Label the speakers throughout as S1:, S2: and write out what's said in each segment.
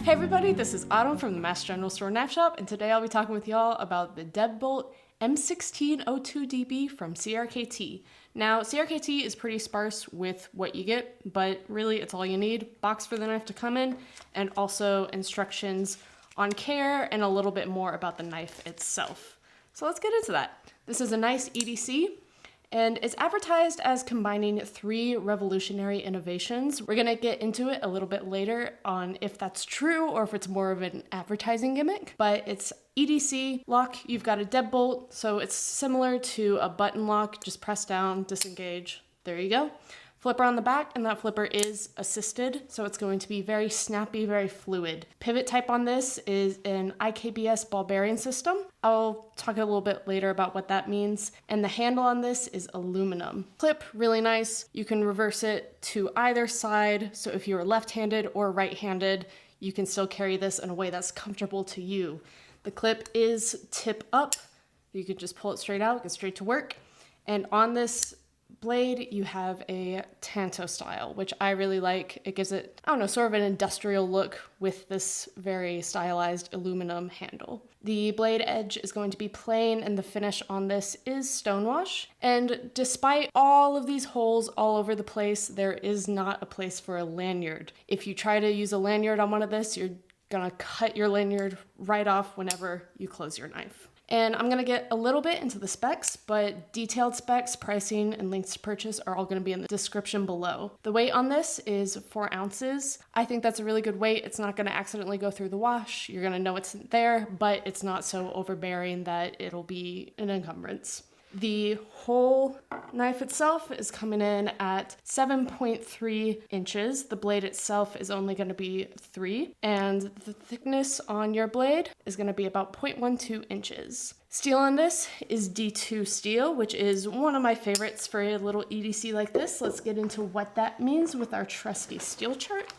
S1: Hey everybody, this is Autumn from the Mast General Store Knife Shop, and today I'll be talking with y'all about the Deadbolt M16 02DB from CRKT. Now, CRKT is pretty sparse with what you get, but really it's all you need. Box for the knife to come in, and also instructions on care and a little bit more about the knife itself. So let's get into that. This is a nice EDC. And it's advertised as combining 3 revolutionary innovations. We're gonna get into it a little bit later on if that's true or if it's more of an advertising gimmick. But it's EDC lock, you've got a deadbolt, so it's similar to a button lock, just press down, disengage, there you go. Flipper on the back, and that flipper is assisted, so it's going to be very snappy, very fluid. Pivot type on this is an IKBS ball bearing system. I'll talk a little bit later about what that means. And the handle on this is aluminum. Clip, really nice. You can reverse it to either side, so if you're left-handed or right-handed, you can still carry this in a way that's comfortable to you. The clip is tip up. You could just pull it straight out, get straight to work. And on this blade, you have a Tanto style, which I really like. It gives it, I don't know, sort of an industrial look with this very stylized aluminum handle. The blade edge is going to be plain, and the finish on this is stonewash. And despite all of these holes all over the place, there is not a place for a lanyard. If you try to use a lanyard on one of this, you're gonna cut your lanyard right off whenever you close your knife. And I'm gonna get a little bit into the specs, but detailed specs, pricing, and links to purchase are all gonna be in the description below. The weight on this is 4 ounces. I think that's a really good weight. It's not gonna accidentally go through the wash. You're gonna know it's there, but it's not so overbearing that it'll be an encumbrance. The whole knife itself is coming in at 7.3 inches. The blade itself is only going to be 3, and the thickness on your blade is going to be about 0.12 inches. Steel on this is D2 steel, which is one of my favorites for a little EDC like this. Let's get into what that means with our trusty steel chart.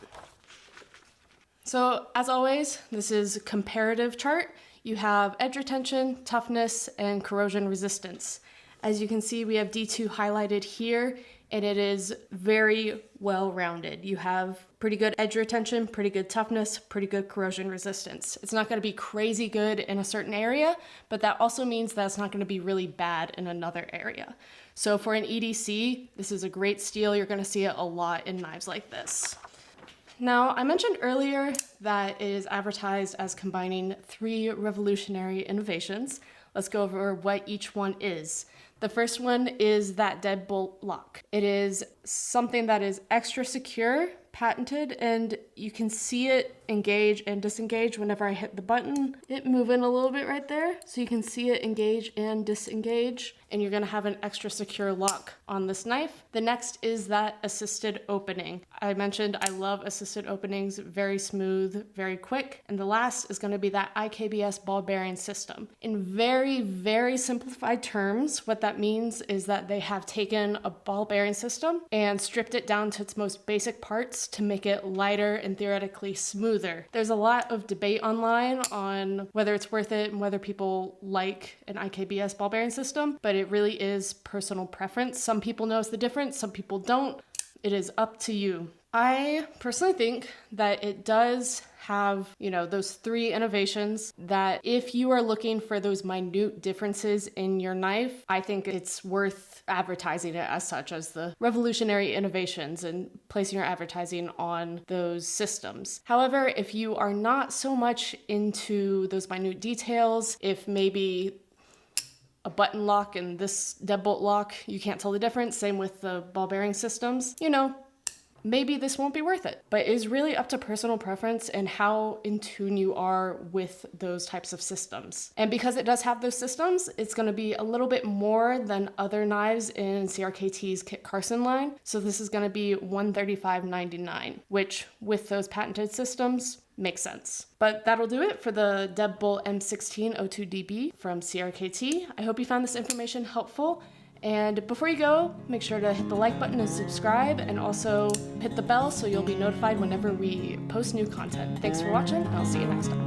S1: So as always, this is a comparative chart. You have edge retention, toughness, and corrosion resistance. As you can see, we have D2 highlighted here, and it is very well rounded. You have pretty good edge retention, pretty good toughness, pretty good corrosion resistance. It's not going to be crazy good in a certain area, but that also means that it's not going to be really bad in another area. So for an EDC, this is a great steel. You're going to see it a lot in knives like this. Now, I mentioned earlier that it is advertised as combining 3 revolutionary innovations. Let's go over what each one is. The first one is that deadbolt lock. It is something that is extra secure, patented, and you can see it engage and disengage whenever I hit the button. It moving a little bit right there, so you can see it engage and disengage, and you're gonna have an extra secure lock on this knife. The next is that assisted opening. I mentioned I love assisted openings, very smooth, very quick. And the last is gonna be that IKBS ball bearing system. In very, very simplified terms, what that means is that they have taken a ball bearing system and stripped it down to its most basic parts to make it lighter and theoretically smoother. There's a lot of debate online on whether it's worth it and whether people like an IKBS ball bearing system, but it really is personal preference. Some people notice the difference, some people don't. It is up to you. I personally think that it does have, those 3 innovations that if you are looking for those minute differences in your knife, I think it's worth advertising it as such, as the revolutionary innovations, and placing your advertising on those systems. However, if you are not so much into those minute details, if maybe a button lock and this deadbolt lock, you can't tell the difference, same with the ball bearing systems, maybe this won't be worth it. But it is really up to personal preference and how in tune you are with those types of systems. And because it does have those systems, it's gonna be a little bit more than other knives in CRKT's Kit Carson line. So this is gonna be $135.99, which with those patented systems, makes sense. But that'll do it for the Deadbolt M16 02DB from CRKT. I hope you found this information helpful. And before you go, make sure to hit the like button and subscribe, and also hit the bell so you'll be notified whenever we post new content. Thanks for watching, and I'll see you next time.